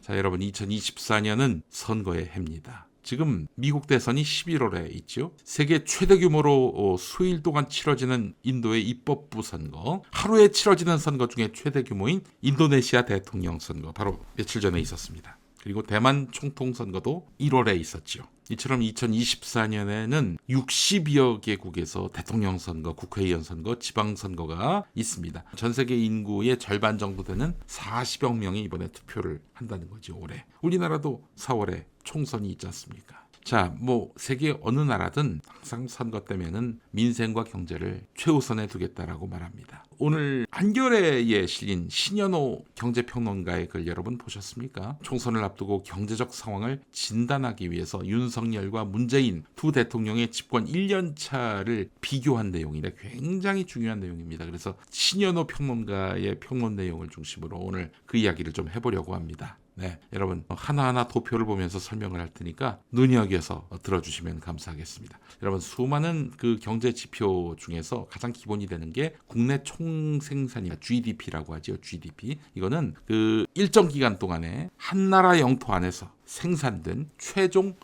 자, 여러분 2024년은 선거의 해입니다. 지금 미국 대선이 11월에 있죠. 세계 최대 규모로 수일 동안 치러지는 인도의 입법부 선거, 하루에 치러지는 선거 중에 최대 규모인 인도네시아 대통령 선거 바로 며칠 전에 있었습니다. 그리고 대만 총통 선거도 1월에 있었죠. 이처럼 2024년에는 60여 개국에서 대통령 선거, 국회의원 선거, 지방선거가 있습니다. 전 세계 인구의 절반 정도 되는 40억 명이 이번에 투표를 한다는 거죠, 올해. 우리나라도 4월에 총선이 있지 않습니까? 자, 세계 어느 나라든 항상 선거 때면은 민생과 경제를 최우선에 두겠다라고 말합니다. 오늘 한겨레에 실린 신현호 경제평론가의 글 여러분 보셨습니까? 총선을 앞두고 경제적 상황을 진단하기 위해서 윤석열과 문재인 두 대통령의 집권 1년 차를 비교한 내용인데 굉장히 중요한 내용입니다. 그래서 신현호 평론가의 평론 내용을 중심으로 오늘 그 이야기를 좀 해보려고 합니다. 네, 여러분 하나하나 도표를 보면서 설명을 할 테니까 눈여겨서 들어주시면 감사하겠습니다. 여러분 수많은 그 경제 지표 중에서 가장 기본이 되는 게 국내 총생산이나 GDP라고 하죠. GDP. 이거는 그 일정 기간 동안에 한 나라 영토 안에서 생산된 최종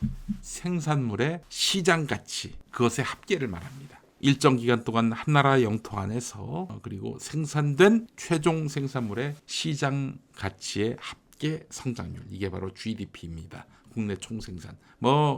생산물의 시장 가치, 그것의 합계를 말합니다. 일정 기간 동안 한 나라 영토 안에서 그리고 생산된 최종 생산물의 시장 가치의 합계 성장률, 이게 바로 GDP입니다. 국내 총생산.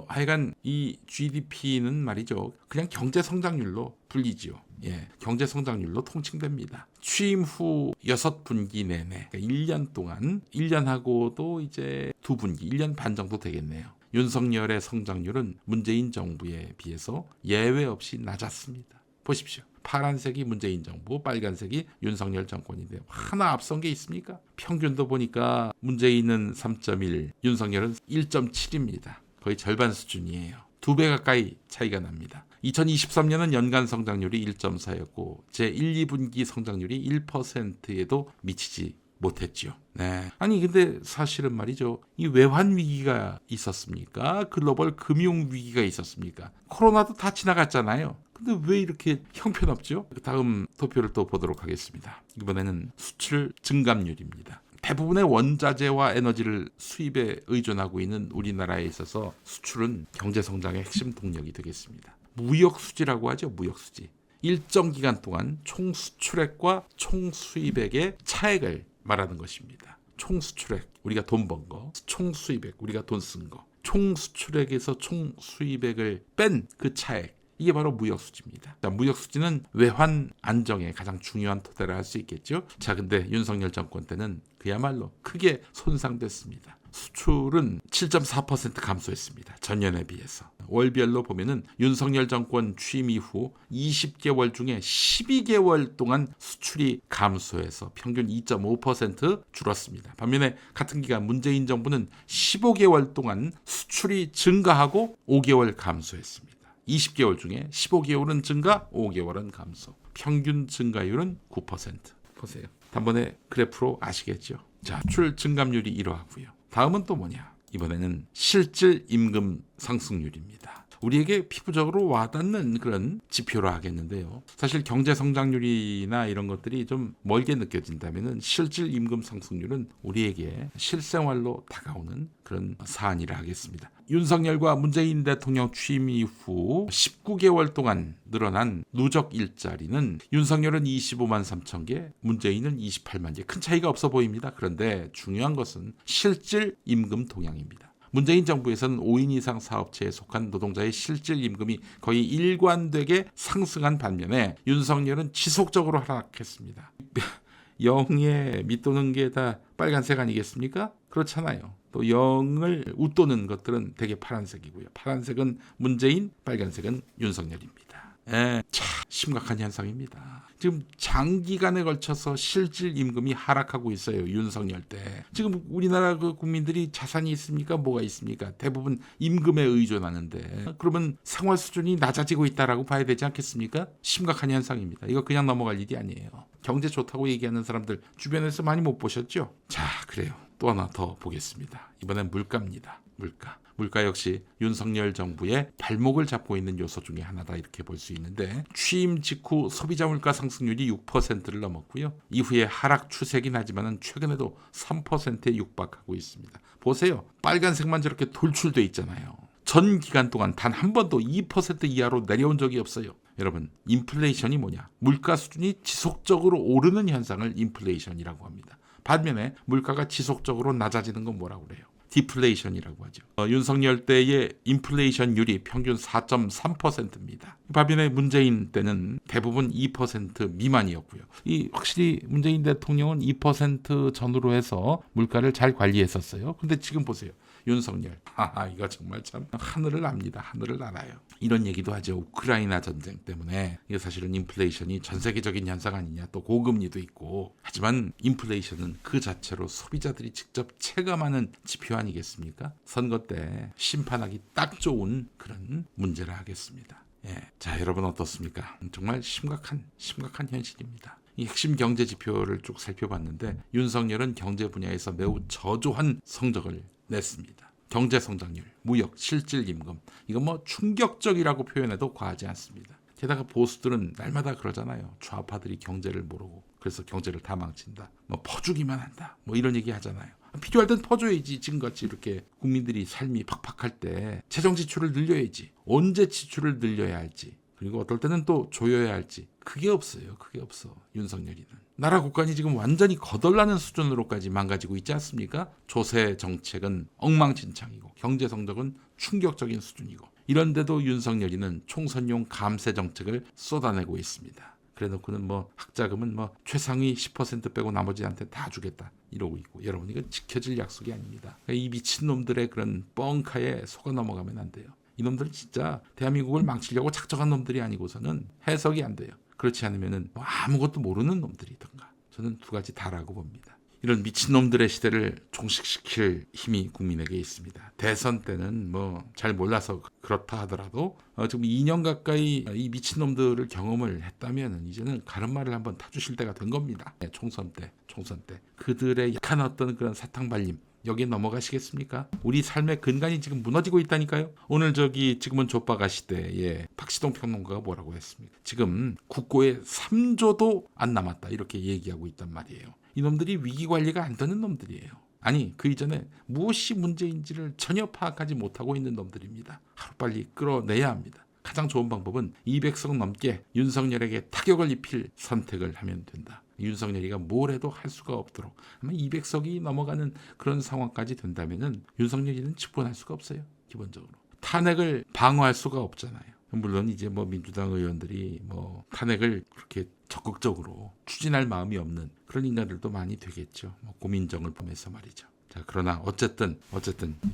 하여간 이 GDP는 말이죠, 그냥 경제 성장률로 불리지요. 예, 경제 성장률로 통칭됩니다. 취임 후 6분기 내내, 그러니까 1년 동안, 1년하고도 이제 2분기, 1년 반 정도 되겠네요. 윤석열의 성장률은 문재인 정부에 비해서 예외 없이 낮았습니다. 보십시오. 파란색이 문재인 정부, 빨간색이 윤석열 정권인데 하나 앞선 게 있습니까? 평균도 보니까 문재인은 3.1, 윤석열은 1.7입니다. 거의 절반 수준이에요. 2배 가까이 차이가 납니다. 2023년은 연간 성장률이 1.4였고 제1, 2분기 성장률이 1%에도 미치지 못했지요. 네. 아니 근데 사실은 말이죠, 이 외환 위기가 있었습니까? 글로벌 금융 위기가 있었습니까? 코로나도 다 지나갔잖아요. 근데 왜 이렇게 형편없죠? 다음 도표를 또 보도록 하겠습니다. 이번에는 수출 증감률입니다. 대부분의 원자재와 에너지를 수입에 의존하고 있는 우리나라에 있어서 수출은 경제 성장의 핵심 동력이 되겠습니다. 무역 수지라고 하죠. 무역 수지. 일정 기간 동안 총 수출액과 총 수입액의 차액을 말하는 것입니다. 총 수출액, 우리가 돈 번 거, 총 수입액, 우리가 돈 쓴 거. 총 수출액에서 총 수입액을 뺀 그 차액, 이게 바로 무역수지입니다. 자, 무역수지는 외환 안정에 가장 중요한 토대를 할 수 있겠죠. 자, 근데 윤석열 정권 때는 그야말로 크게 손상됐습니다. 수출은 7.4% 감소했습니다. 전년에 비해서. 월별로 보면은 윤석열 정권 취임 이후 20개월 중에 12개월 동안 수출이 감소해서 평균 2.5% 줄었습니다. 반면에 같은 기간 문재인 정부는 15개월 동안 수출이 증가하고 5개월 감소했습니다. 20개월 중에 15개월은 증가, 5개월은 감소. 평균 증가율은 9%. 보세요. 단번에 그래프로 아시겠죠? 자, 수출 증감률이 이러하고요. 다음은 또 뭐냐? 이번에는 실질 임금 상승률입니다. 우리에게 피부적으로 와닿는 그런 지표로 하겠는데요. 사실 경제 성장률이나 이런 것들이 좀 멀게 느껴진다면은 실질 임금 상승률은 우리에게 실생활로 다가오는 그런 사안이라 하겠습니다. 윤석열과 문재인 대통령 취임 이후 19개월 동안 늘어난 누적 일자리는 윤석열은 25만 3천 개, 문재인은 28만 개. 큰 차이가 없어 보입니다. 그런데 중요한 것은 실질 임금 동향입니다. 문재인 정부에서는 5인 이상 사업체에 속한 노동자의 실질 임금이 거의 일관되게 상승한 반면에 윤석열은 지속적으로 하락했습니다. 0에 밑도는 게 다 빨간색 아니겠습니까? 그렇잖아요. 또 0을 웃도는 것들은 되게 파란색이고요. 파란색은 문재인, 빨간색은 윤석열입니다. 참 심각한 현상입니다. 지금 장기간에 걸쳐서 실질 임금이 하락하고 있어요. 윤석열 때. 지금 우리나라 그 국민들이 자산이 있습니까? 뭐가 있습니까? 대부분 임금에 의존하는데, 그러면 생활 수준이 낮아지고 있다라고 봐야 되지 않겠습니까? 심각한 현상입니다. 이거 그냥 넘어갈 일이 아니에요. 경제 좋다고 얘기하는 사람들 주변에서 많이 못 보셨죠? 자, 그래요. 또 하나 더 보겠습니다. 이번엔 물가입니다. 물가 역시 윤석열 정부의 발목을 잡고 있는 요소 중에 하나다 이렇게 볼 수 있는데 취임 직후 소비자 물가 상승률이 6%를 넘었고요. 이후에 하락 추세긴 하지만 최근에도 3%에 육박하고 있습니다. 보세요. 빨간색만 저렇게 돌출돼 있잖아요. 전 기간 동안 단 한 번도 2% 이하로 내려온 적이 없어요. 여러분, 인플레이션이 뭐냐? 물가 수준이 지속적으로 오르는 현상을 인플레이션이라고 합니다. 반면에 물가가 지속적으로 낮아지는 건 뭐라고 그래요? 디플레이션이라고 하죠. 윤석열 때의 인플레이션율이 평균 4.3%입니다. 반면에 문재인 때는 대부분 2% 미만이었고요. 확실히 문재인 대통령은 2% 전후로 해서 물가를 잘 관리했었어요. 근데 지금 보세요. 윤석열. 이거 정말 참 하늘을 납니다. 하늘을 알아요. 이런 얘기도 하죠. 우크라이나 전쟁 때문에 이게 사실은 인플레이션이 전 세계적인 현상 아니냐. 또 고금리도 있고. 하지만 인플레이션은 그 자체로 소비자들이 직접 체감하는 지표 아니겠습니까? 선거 때 심판하기 딱 좋은 그런 문제라 하겠습니다. 자, 여러분 어떻습니까? 정말 심각한 현실입니다. 이 핵심 경제 지표를 쭉 살펴봤는데 윤석열은 경제 분야에서 매우 저조한 성적을 냈습니다. 경제 성장률, 무역, 실질 임금 이거 뭐 충격적이라고 표현해도 과하지 않습니다. 게다가 보수들은 날마다 그러잖아요. 좌파들이 경제를 모르고 그래서 경제를 다 망친다. 뭐 퍼주기만 한다. 뭐 이런 얘기 하잖아요. 필요할 땐 퍼줘야지. 지금같이 이렇게 국민들이 삶이 팍팍할 때 재정 지출을 늘려야지. 언제 지출을 늘려야 할지 그리고 어떨 때는 또 조여야 할지 그게 없어요. 그게 없어. 윤석열이는. 나라 국간이 지금 완전히 거덜나는 수준으로까지 망가지고 있지 않습니까? 조세 정책은 엉망진창이고 경제 성적은 충격적인 수준이고 이런데도 윤석열이는 총선용 감세 정책을 쏟아내고 있습니다. 그래놓고는 뭐 학자금은 뭐 최상위 10% 빼고 나머지한테 다 주겠다 이러고 있고 여러분 이거 지켜질 약속이 아닙니다. 이 미친놈들의 그런 뻥카에 속아 넘어가면 안 돼요. 이놈들은 진짜 대한민국을 망치려고 작정한 놈들이 아니고서는 해석이 안 돼요. 그렇지 않으면은 뭐 아무것도 모르는 놈들이던가. 저는 두 가지 다라고 봅니다. 이런 미친놈들의 시대를 종식시킬 힘이 국민에게 있습니다. 대선 때는 뭐 잘 몰라서 그렇다 하더라도 지금 2년 가까이 이 미친놈들을 경험을 했다면 이제는 가름말을 한번 타주실 때가 된 겁니다. 총선 때 그들의 약한 어떤 그런 사탕발림 여기에 넘어가시겠습니까? 우리 삶의 근간이 지금 무너지고 있다니까요. 오늘 지금은 좆바가 시대에 박시동 평론가가 뭐라고 했습니까? 지금 국고에 3조도 안 남았다 이렇게 얘기하고 있단 말이에요. 이놈들이 위기관리가 안 되는 놈들이에요. 아니 그 이전에 무엇이 문제인지를 전혀 파악하지 못하고 있는 놈들입니다. 하루빨리 끌어내야 합니다. 가장 좋은 방법은 200석 넘게 윤석열에게 타격을 입힐 선택을 하면 된다. 윤석열이가 뭘 해도 할 수가 없도록 아마 200석이 넘어가는 그런 상황까지 된다면은 윤석열이는 직분할 수가 없어요. 기본적으로 탄핵을 방어할 수가 없잖아요. 물론 이제 뭐 민주당 의원들이 뭐 탄핵을 그렇게 적극적으로 추진할 마음이 없는 그런 인간들도 많이 되겠죠. 뭐 고민정을 보면서 말이죠. 자, 그러나 어쨌든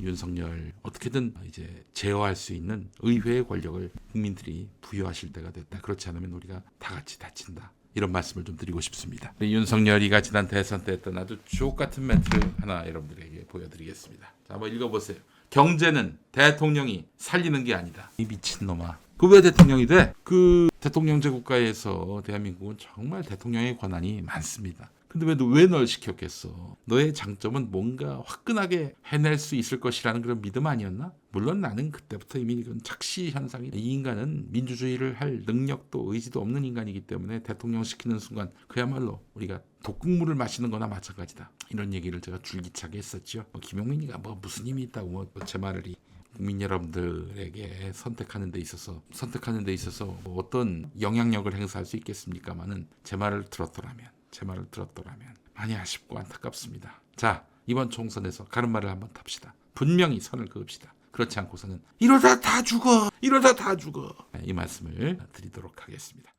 윤석열 어떻게든 이제 제어할 수 있는 의회의 권력을 국민들이 부여하실 때가 됐다. 그렇지 않으면 우리가 다 같이 다친다. 이런 말씀을 좀 드리고 싶습니다. 윤석열이가 지난 대선 때 했던 아주 주옥 같은 멘트를 하나 여러분들에게 보여드리겠습니다. 자, 한번 읽어보세요. 경제는 대통령이 살리는 게 아니다. 이 미친놈아. 그 왜 대통령이 돼? 그 대통령제 국가에서 대한민국은 정말 대통령의 권한이 많습니다. 근데 왜 널 시켰겠어? 너의 장점은 뭔가 화끈하게 해낼 수 있을 것이라는 그런 믿음 아니었나? 물론 나는 그때부터 이미 이건 착시 현상이 이 인간은 민주주의를 할 능력도 의지도 없는 인간이기 때문에 대통령 시키는 순간 그야말로 우리가 독극물을 마시는 거나 마찬가지다. 이런 얘기를 제가 줄기차게 했었죠. 김용민이가 뭐 무슨 힘이 있다고 제 말을 국민 여러분들에게 선택하는 데 있어서 뭐 어떤 영향력을 행사할 수 있겠습니까마는 제 말을 들었더라면 많이 아쉽고 안타깝습니다. 자, 이번 총선에서 가름말을 한번 탑시다. 분명히 선을 그읍시다. 그렇지 않고서는 이러다 다 죽어. 이 말씀을 드리도록 하겠습니다.